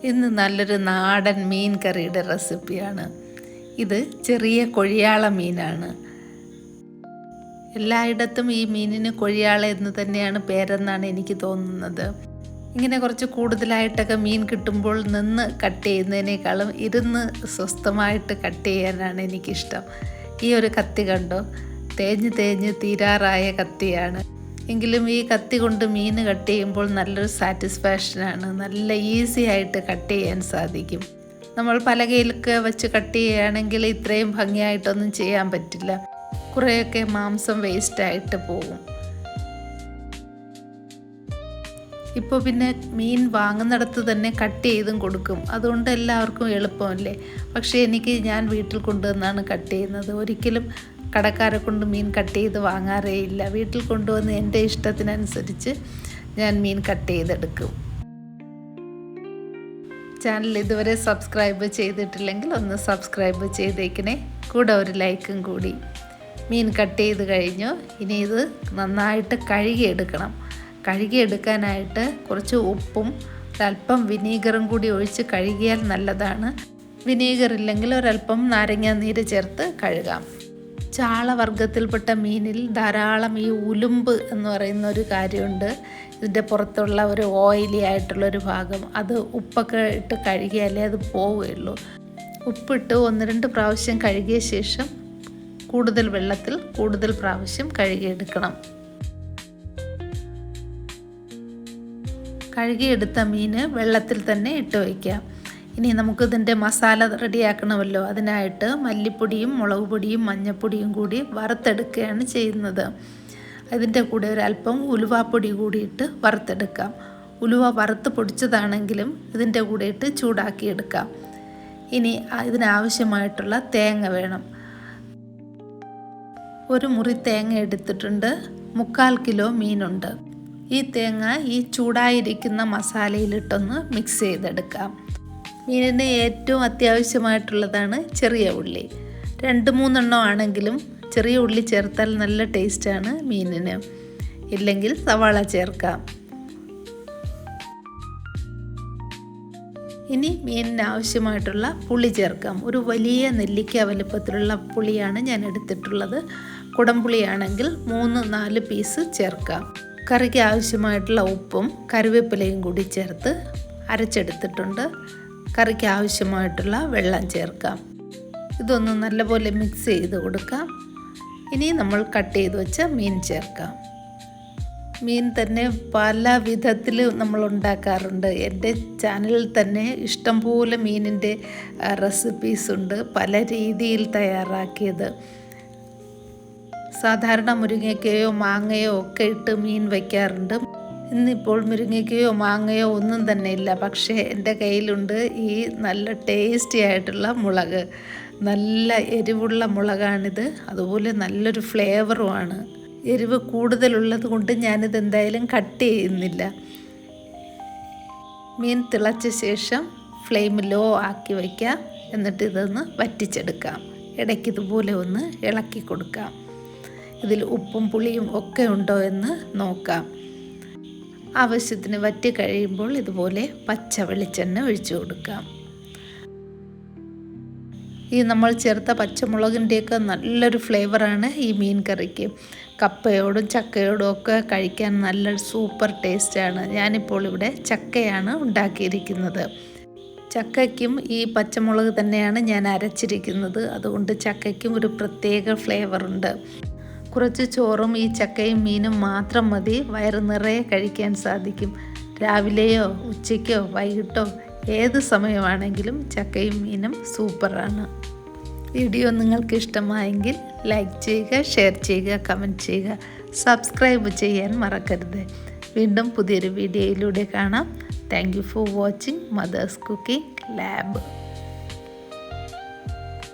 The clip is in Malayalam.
ഇന്ന് നല്ലൊരു നാടൻ മീൻ കറിയുടെ റെസിപ്പിയാണ്. ഇത് ചെറിയ കൊഴിയാള മീനാണ്. എല്ലായിടത്തും ഈ മീനിന് കൊഴിയാള എന്ന് തന്നെയാണ് പേരെന്നാണ് എനിക്ക് തോന്നുന്നത്. ഇങ്ങനെ കുറച്ച് കൂടുതലായിട്ടൊക്കെ മീൻ കിട്ടുമ്പോൾ നിന്ന് കട്ട് ചെയ്യുന്നതിനേക്കാളും ഇരുന്ന് സ്വസ്ഥമായിട്ട് കട്ട് ചെയ്യാനാണ് എനിക്കിഷ്ടം. ഈ ഒരു കത്തി കണ്ടോ, തേഞ്ഞ് തീരാറായ കത്തിയാണ്. എങ്കിലും ഈ കത്തി കൊണ്ട് മീൻ കട്ട് ചെയ്യുമ്പോൾ നല്ലൊരു സാറ്റിസ്ഫാക്ഷനാണ്. നല്ല ഈസി ആയിട്ട് കട്ട് ചെയ്യാൻ സാധിക്കും. നമ്മൾ പലകയിലൊക്കെ വെച്ച് കട്ട് ചെയ്യുകയാണെങ്കിൽ ഇത്രയും ഭംഗിയായിട്ടൊന്നും ചെയ്യാൻ പറ്റില്ല. കുറേയൊക്കെ മാംസം വേസ്റ്റായിട്ട് പോകും. ഇപ്പോൾ പിന്നെ മീൻ വാങ്ങുന്നിടത്ത് തന്നെ കട്ട് ചെയ്തും കൊടുക്കും. അതുകൊണ്ട് എല്ലാവർക്കും എളുപ്പമല്ലേ. പക്ഷേ ഞാൻ വീട്ടിൽ കൊണ്ടുവന്നാണ് കട്ട് ചെയ്യുന്നത്. ഒരിക്കലും കടക്കാരെ കൊണ്ട് മീൻ കട്ട് ചെയ്ത് വാങ്ങാറേ ഇല്ല. വീട്ടിൽ കൊണ്ടുവന്ന് എൻ്റെ ഇഷ്ടത്തിനനുസരിച്ച് ഞാൻ മീൻ കട്ട് ചെയ്തെടുക്കും. ചാനൽ ഇതുവരെ സബ്സ്ക്രൈബ് ചെയ്തിട്ടില്ലെങ്കിൽ ഒന്ന് സബ്സ്ക്രൈബ് ചെയ്തേക്കണേ. കൂടെ ഒരു ലൈക്കും കൂടി. മീൻ കട്ട് ചെയ്ത് കഴിഞ്ഞു. ഇനി ഇത് നന്നായിട്ട് കഴുകിയെടുക്കണം. കഴുകിയെടുക്കാനായിട്ട് കുറച്ച് ഉപ്പും ഒരല്പം വിനീഗറും കൂടി ഒഴിച്ച് കഴുകിയാൽ നല്ലതാണ്. വിനീഗർ ഇല്ലെങ്കിൽ ഒരല്പം നാരങ്ങ നീര് ചേർത്ത് കഴുകാം. ചാളവർഗത്തിൽപ്പെട്ട മീനിൽ ധാരാളം ഈ ഉലുമ്പ് എന്ന് പറയുന്ന ഒരു കാര്യമുണ്ട്. ഇതിൻ്റെ പുറത്തുള്ള ഒരു ഓയിലി ആയിട്ടുള്ളൊരു ഭാഗം, അത് ഉപ്പൊക്കെ ഇട്ട് കഴുകിയാലേ അത് പോവുകയുള്ളൂ. ഉപ്പിട്ട് 1-2 പ്രാവശ്യം കഴുകിയ ശേഷം കൂടുതൽ വെള്ളത്തിൽ കൂടുതൽ പ്രാവശ്യം കഴുകിയെടുക്കണം. കഴുകിയെടുത്ത മീൻ വെള്ളത്തിൽ തന്നെ ഇട്ട് വയ്ക്കാം. ഇനി നമുക്കിതിൻ്റെ മസാല റെഡിയാക്കണമല്ലോ. അതിനായിട്ട് മല്ലിപ്പൊടിയും മുളക് പൊടിയും മഞ്ഞൾപ്പൊടിയും കൂടി വറുത്തെടുക്കുകയാണ് ചെയ്യുന്നത്. അതിൻ്റെ കൂടെ ഒരല്പം ഉലുവാപ്പൊടി കൂടിയിട്ട് വറുത്തെടുക്കാം. ഉലുവ വറുത്ത് പൊടിച്ചതാണെങ്കിലും ഇതിൻ്റെ കൂടെ ഇട്ട് ചൂടാക്കിയെടുക്കാം. ഇനി ഇതിനാവശ്യമായിട്ടുള്ള തേങ്ങ വേണം. 1 മുറി തേങ്ങ എടുത്തിട്ടുണ്ട്. 3/4 കിലോ മീനുണ്ട്. ഈ തേങ്ങ ഈ ചൂടായിരിക്കുന്ന മസാലയിലിട്ടൊന്ന് മിക്സ് ചെയ്തെടുക്കാം. മീനിന് ഏറ്റവും അത്യാവശ്യമായിട്ടുള്ളതാണ് ചെറിയ ഉള്ളി. 2-3 ആണെങ്കിലും ചെറിയ ഉള്ളി ചേർത്താൽ നല്ല ടേസ്റ്റാണ് മീനിന്. ഇല്ലെങ്കിൽ സവാള ചേർക്കാം. ഇനി മീനിന് ആവശ്യമായിട്ടുള്ള പുളി ചേർക്കാം. ഒരു വലിയ നെല്ലിക്ക വലുപ്പത്തിലുള്ള പുളിയാണ് ഞാൻ എടുത്തിട്ടുള്ളത്. കുടംപുളിയാണെങ്കിൽ 3-4 പീസ് ചേർക്കാം. കറിക്ക് ആവശ്യമായിട്ടുള്ള ഉപ്പും കറിവേപ്പിലയും കൂടി ചേർത്ത് അരച്ചെടുത്തിട്ടുണ്ട്. കറിക്ക് ആവശ്യമായിട്ടുള്ള വെള്ളം ചേർക്കാം. ഇതൊന്ന് നല്ലപോലെ മിക്സ് ചെയ്ത് കൊടുക്കാം. ഇനി നമ്മൾ കട്ട് ചെയ്ത് വെച്ച മീൻ ചേർക്കാം. മീൻ തന്നെ പല വിധത്തിൽ നമ്മൾ ഉണ്ടാക്കാറുണ്ട്. എൻ്റെ ചാനലിൽ തന്നെ ഇഷ്ടംപോലെ മീനിൻ്റെ റെസിപ്പീസ് ഉണ്ട്, പല രീതിയിൽ തയ്യാറാക്കിയത്. സാധാരണ മുരിങ്ങയ്ക്കയോ മാങ്ങയോ ഒക്കെ ഇട്ട് മീൻ വയ്ക്കാറുണ്ട്. ഇന്നിപ്പോൾ മുരിങ്ങയ്ക്കയോ മാങ്ങയോ ഒന്നും തന്നെ ഇല്ല. പക്ഷേ എൻ്റെ കയ്യിലുണ്ട് ഈ നല്ല ടേസ്റ്റി ആയിട്ടുള്ള മുളക്. നല്ല എരിവുള്ള മുളകാണിത്. അതുപോലെ നല്ലൊരു ഫ്ലേവറുമാണ്. എരിവ് കൂടുതലുള്ളത് കൊണ്ട് ഞാനിത് എന്തായാലും കട്ട് ചെയ്യുന്നില്ല. മീൻ തിളച്ച ശേഷം ഫ്ലെയിം ലോ ആക്കി വയ്ക്കാം. എന്നിട്ട് ഇതൊന്ന് വറ്റിച്ചെടുക്കാം. ഇടയ്ക്ക് ഇതുപോലെ ഒന്ന് ഇളക്കി കൊടുക്കാം. ഇതിൽ ഉപ്പും പുളിയും ഒക്കെ ഉണ്ടോ എന്ന് നോക്കാം. ആവശ്യത്തിന് വറ്റി കഴിയുമ്പോൾ ഇതുപോലെ പച്ച വെളിച്ചെണ്ണ ഒഴിച്ചു കൊടുക്കാം. ഈ നമ്മൾ ചേർത്ത പച്ചമുളകിൻ്റെയൊക്കെ നല്ലൊരു ഫ്ലേവറാണ് ഈ മീൻ കറിക്ക്. കപ്പയോടും ചക്കയോടും ഒക്കെ കഴിക്കാൻ നല്ല സൂപ്പർ ടേസ്റ്റാണ്. ഞാനിപ്പോൾ ഇവിടെ ചക്കയാണ് ഉണ്ടാക്കിയിരിക്കുന്നത്. ചക്കയ്ക്കും ഈ പച്ചമുളക് തന്നെയാണ് ഞാൻ അരച്ചിരിക്കുന്നത്. അതുകൊണ്ട് ചക്കയ്ക്കും ഒരു പ്രത്യേക ഫ്ലേവറുണ്ട്. കുറച്ച് ചോറും ഈ ചക്കയും മീനും മാത്രം മതി വയറ് നിറയെ കഴിക്കാൻ സാധിക്കും. രാവിലെയോ ഉച്ചയ്ക്കോ വൈകിട്ടോ ഏത് സമയമാണെങ്കിലും ചക്കയും മീനും സൂപ്പറാണ്. വീഡിയോ നിങ്ങൾക്ക് ഇഷ്ടമായെങ്കിൽ ലൈക്ക് ചെയ്യുക, ഷെയർ ചെയ്യുക, കമൻറ്റ് ചെയ്യുക, സബ്സ്ക്രൈബ് ചെയ്യാൻ മറക്കരുത്. വീണ്ടും പുതിയൊരു വീഡിയോയിലൂടെ കാണാം. Thank you for watching mother's cooking lab.